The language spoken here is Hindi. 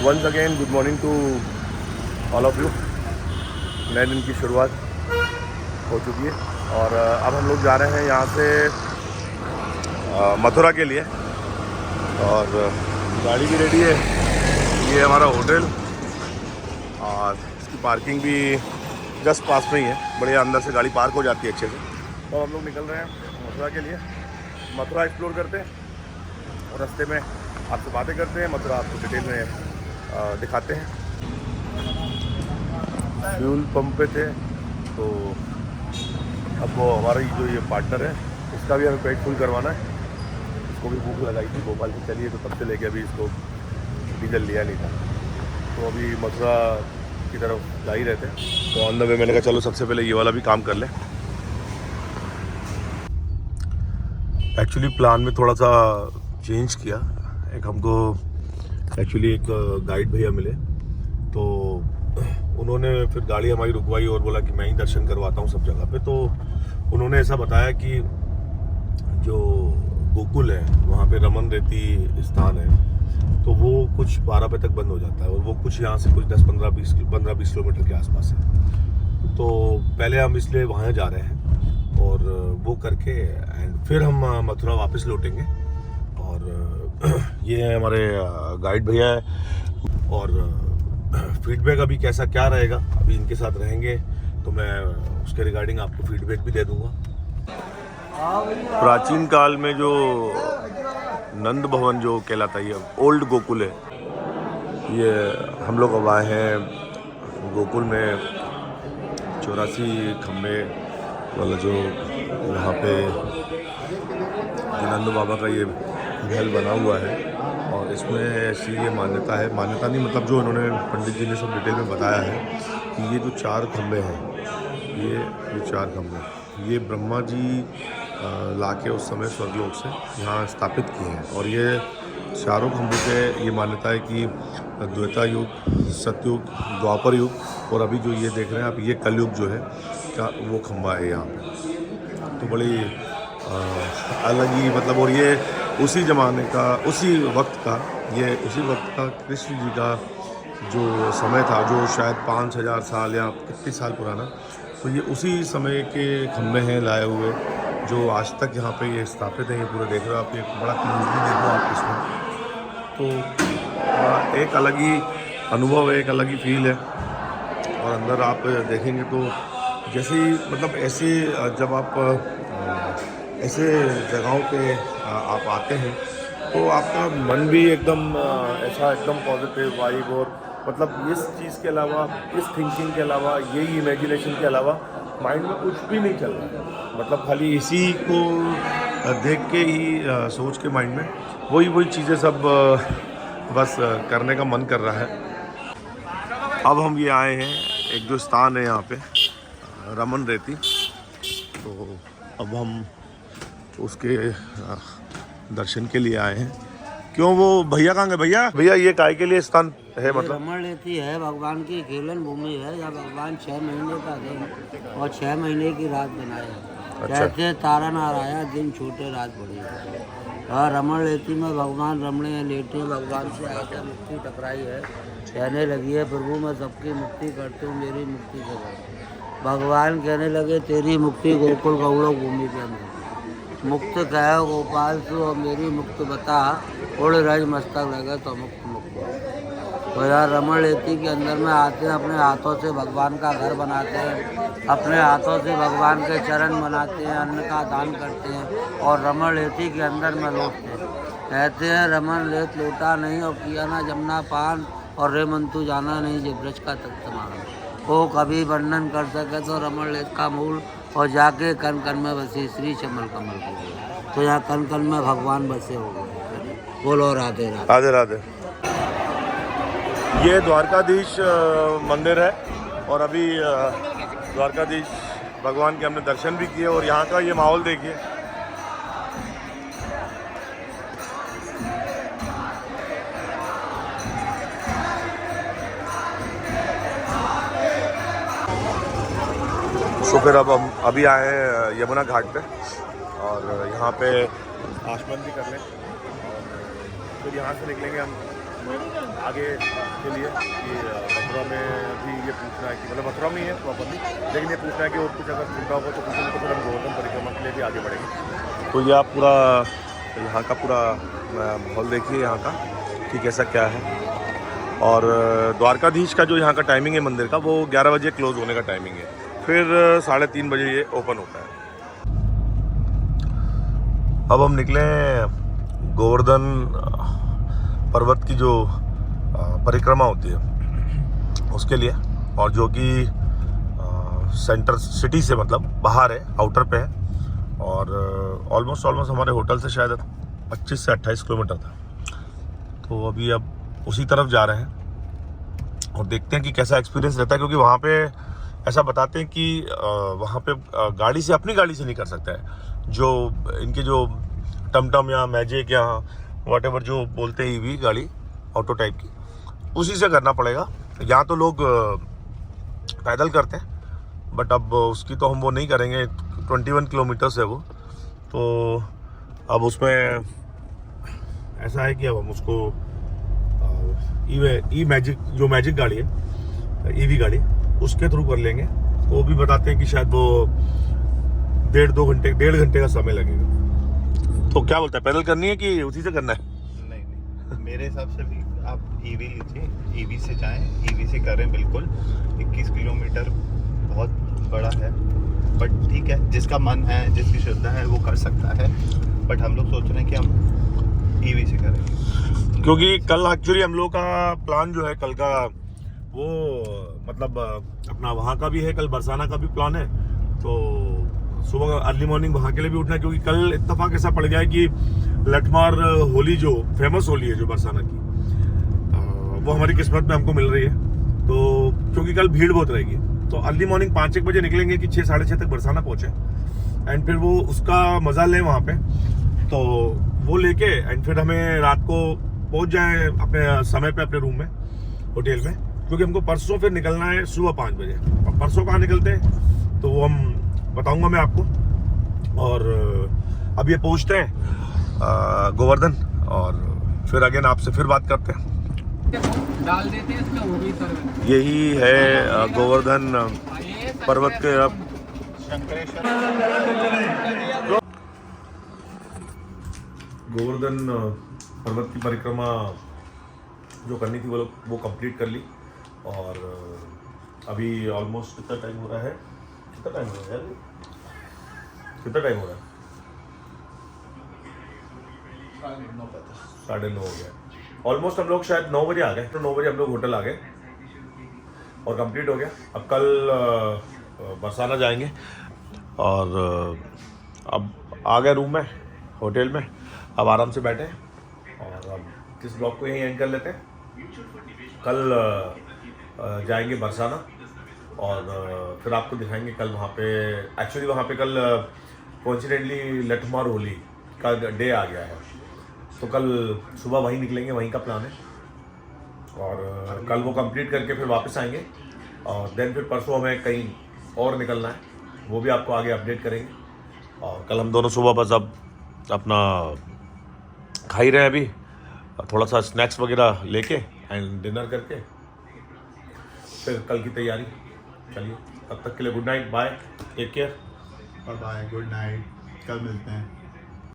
Once again good morning to all of you. नए दिन की शुरुआत हो चुकी है और अब हम लोग जा रहे हैं यहाँ से मथुरा के लिए और गाड़ी भी रेडी है। ये हमारा होटल और इसकी पार्किंग भी जस्ट पास में ही है, बढ़िया अंदर से गाड़ी पार्क हो जाती है अच्छे से। तो हम लोग निकल रहे हैं मथुरा के लिए। मथुरा एक्सप्लोर करते हैं और रास्ते में आपसे बातें करते हैं, मथुरा आपको डिटेल में दिखाते हैं। फ्यूल पंप पे थे तो अब वो हमारा जो ये पार्टनर है इसका भी हमें पेट फुल करवाना है। इसको भी भूख लगाई थी, भोपाल से चलिए तो तब से लेके अभी इसको डीजल लिया नहीं था, तो अभी मथुरा की तरफ जा ही रहते हैं। तो ऑन द वे मैंने कहा चलो सबसे पहले ये वाला भी काम कर लें। एक्चुअली प्लान में थोड़ा सा चेंज किया। एक हमको एक्चुअली एक गाइड भैया मिले तो उन्होंने फिर गाड़ी हमारी रुकवाई और बोला कि मैं ही दर्शन करवाता हूँ सब जगह पे। तो उन्होंने ऐसा बताया कि जो गोकुल है वहाँ पे रमन रेती स्थान है तो वो कुछ 12 बजे तक बंद हो जाता है और वो कुछ यहाँ से कुछ 10-15-20 किलोमीटर के आसपास है। तो पहले हम इसलिए वहाँ जा रहे हैं और वो करके एंड फिर हम मथुरा वापस लौटेंगे। और ये है हमारे गाइड भैया है और फीडबैक अभी कैसा क्या रहेगा, अभी इनके साथ रहेंगे तो मैं उसके रिगार्डिंग आपको फीडबैक भी दे दूंगा। प्राचीन काल में जो नंद भवन जो कहलाता है, ये ओल्ड गोकुल है। ये हम लोग अब आए हैं गोकुल में 84 खम्बे वाला जो यहाँ पे नंद बाबा का ये महल बना हुआ है और इसमें ऐसी ये मान्यता है, मान्यता नहीं मतलब जो उन्होंने पंडित जी ने सब डिटेल में बताया है कि ये जो 4 खम्बे हैं ये 4 खम्बे ये ब्रह्मा जी लाके उस समय स्वर्गलोक से यहाँ स्थापित किए हैं। और ये चारों खम्भों पे ये मान्यता है कि द्वेता युग, सतयुग, द्वापर युग और अभी जो ये देख रहे हैं आप ये कलयुग जो है का वो खम्बा है यहाँ पे। तो बड़ी अलग ही मतलब, और ये उसी ज़माने का, उसी वक्त का, ये उसी वक्त का कृष्ण जी का जो समय था, जो शायद 5000 साल या कितने साल पुराना, तो ये उसी समय के खम्भे हैं लाए हुए जो आज तक यहाँ पे ये स्थापित हैं। ये पूरा देख रहे हो आप, ये बड़ा क्लोजली देखो आप इसमें, तो एक अलग ही अनुभव है, एक अलग ही फील है। और अंदर आप देखेंगे तो जैसे ही मतलब ऐसे जब आप ऐसे जगहों पे आप आते हैं तो आपका मन भी एकदम ऐसा एकदम पॉजिटिव वाइब और मतलब इस चीज़ के अलावा, इस थिंकिंग के अलावा, यही इमेजिनेशन के अलावा माइंड में कुछ भी नहीं चल रहा है। मतलब खाली इसी को देख के ही सोच के माइंड में वही चीज़ें सब बस करने का मन कर रहा है। अब हम ये आए हैं एक जो स्थान है यहाँ पे रमन रेती, तो अब हम उसके दर्शन के लिए आए हैं। क्यों वो भैया कहाँ गए? भैया ये काय के लिए स्थान है? मतलब रमन रेती है भगवान की खेलन भूमि है, जहाँ भगवान 6 महीने का दिन और 6 महीने की रात बनाए हैं। कहते तारा नाराया दिन छोटे रात बड़ी। और रमन रेती में भगवान रमणे लेटे भगवान से आकर मुक्ति टकराई है। कहने लगी है प्रभु मैं सबकी मुक्ति करती हूँ, मेरी मुक्ति से भगवान कहने लगे तेरी मुक्ति गोकुल गौरव भूमि के अंदर मुक्त कहो गोपाल सु और मेरी मुक्त बता उड़ रज मस्तक लगे तो मुक्त मुक्त। तो यार रमन रेती के अंदर में आते हैं, अपने हाथों से भगवान का घर बनाते हैं, अपने हाथों से भगवान के चरण बनाते हैं, अन्न का दान करते हैं और रमन रेती के अंदर में लौटते हैं। कहते हैं रमन रेत लौटा नहीं और किया ना जमुना पान और रे मंतु जाना नहीं जे ब्रज का तख्त मान। वो कभी वर्णन कर सके तो रमन रेत का मूल और जाके कन कन में बसी श्री चमल कमल की। तो यहाँ कन कन में भगवान बसे हो गए। बोलो राधे राधे राधे। ये द्वारकाधीश मंदिर है और अभी द्वारकाधीश भगवान के हमने दर्शन भी किए और यहाँ का ये माहौल देखिए। तो फिर अब हम अभी आए हैं यमुना घाट पे और यहाँ पे आचमन भी कर लें और फिर यहाँ से निकलेंगे हम आगे के लिए कि मथुरा में भी ये पूछना है कि मतलब मथुरा में ही है प्रॉपरली, लेकिन ये पूछना है कि और कुछ अगर सुविधा होगा तो पूछेंगे, तो फिर हम गोवर्धन परिक्रमा के लिए भी आगे बढ़ेंगे। तो ये आप पूरा यहाँ का पूरा माहौल देखिए यहाँ का कि कैसा क्या है। और द्वारकाधीश का जो यहाँ का टाइमिंग है मंदिर का, वो 11 बजे क्लोज होने का टाइमिंग है, फिर 3:30 बजे ये ओपन होता है। अब हम निकले गोवर्धन पर्वत की जो परिक्रमा होती है उसके लिए, और जो कि सेंटर सिटी से मतलब बाहर है, आउटर पे है, और ऑलमोस्ट हमारे होटल से शायद 25 से 28 किलोमीटर था। तो अभी अब उसी तरफ जा रहे हैं और देखते हैं कि कैसा एक्सपीरियंस रहता है, क्योंकि वहाँ पे ऐसा बताते हैं कि वहाँ पे गाड़ी से, अपनी गाड़ी से नहीं कर सकता है, जो इनके जो टमटम या मैजिक या व्हाटएवर जो बोलते हैं ईवी गाड़ी ऑटो टाइप की, उसी से करना पड़ेगा। यहाँ तो लोग पैदल करते हैं, बट अब उसकी तो हम वो नहीं करेंगे, 21 किलोमीटर्स है वो। तो अब उसमें ऐसा है कि अब हम उसको ई मैजिक, जो मैजिक गाड़ी है ईवी गाड़ी, उसके थ्रू कर लेंगे। तो वो भी बताते हैं कि शायद वो 1.5 घंटे का समय लगेगा। तो क्या बोलता है, पैदल करनी है कि उसी से करना है? नहीं, मेरे हिसाब से भी आप ईवी लीजिए, ईवी से जाएं, ईवी से करें। बिल्कुल 21 किलोमीटर बहुत बड़ा है, बट ठीक है, जिसका मन है, जिसकी श्रद्धा है वो कर सकता है। बट हम लोग सोच रहे हैं कि हम ईवी से करेंगे, क्योंकि कल एक्चुअली हम लोग का प्लान जो है कल का, वो मतलब अपना वहाँ का भी है, कल बरसाना का भी प्लान है। तो सुबह अर्ली मॉर्निंग वहाँ के लिए भी उठना है, क्योंकि कल इत्तेफाक ऐसा पड़ गया है कि लठमार होली, जो फेमस होली है जो बरसाना की, वो हमारी किस्मत में हमको मिल रही है। तो क्योंकि कल भीड़ बहुत रहेगी, तो अर्ली मॉर्निंग 5-1 बजे निकलेंगे कि 6 साढ़े 6 तक बरसाना पहुँचे, एंड फिर वो उसका मज़ा लें वहाँ पे। तो वो लेके एंड फिर हमें रात को पहुँच जाए अपने समय पे अपने रूम में, होटल में, क्योंकि हमको परसों फिर निकलना है सुबह 5 बजे। और परसों कहाँ निकलते हैं तो वो हम बताऊंगा मैं आपको। और अब ये पहुँचते हैं गोवर्धन, और फिर अगेन आपसे फिर बात करते हैं। डाल देते हैं इसमें, हो गई सर। यही है गोवर्धन पर्वत के अब गोवर्धन पर्वत की परिक्रमा जो करनी थी वो कंप्लीट कर ली। और अभी ऑलमोस्ट कितना टाइम हो रहा है, कितना टाइम हो रहा है? 9:30 हो गया। ऑलमोस्ट हम लोग शायद 9 बजे आ गए, तो 9 बजे हम लोग होटल आ गए और कंप्लीट हो गया। अब कल बरसाना जाएंगे, और अब आ गए रूम में, होटल में। अब आराम से बैठे, और अब इस ब्लॉग को यहीं एंड कर लेते हैं। कल जाएंगे बरसाना, और फिर आपको दिखाएंगे कल वहाँ पे। एक्चुअली वहाँ पे कल कोइंसिडेंटली लठमार होली का डे आ गया है, तो कल सुबह वहीं निकलेंगे, वहीं का प्लान है। और कल वो कंप्लीट करके फिर वापस आएंगे, और देन फिर परसों हमें कहीं और निकलना है, वो भी आपको आगे अपडेट करेंगे। और कल हम दोनों सुबह बस अब अपना खा ही रहे हैं अभी, थोड़ा सा स्नैक्स वगैरह लेके एंड डिनर करके फिर कल की तैयारी। चलिए, तब तक के लिए good night, bye, take care, bye, good night, कल मिलते हैं।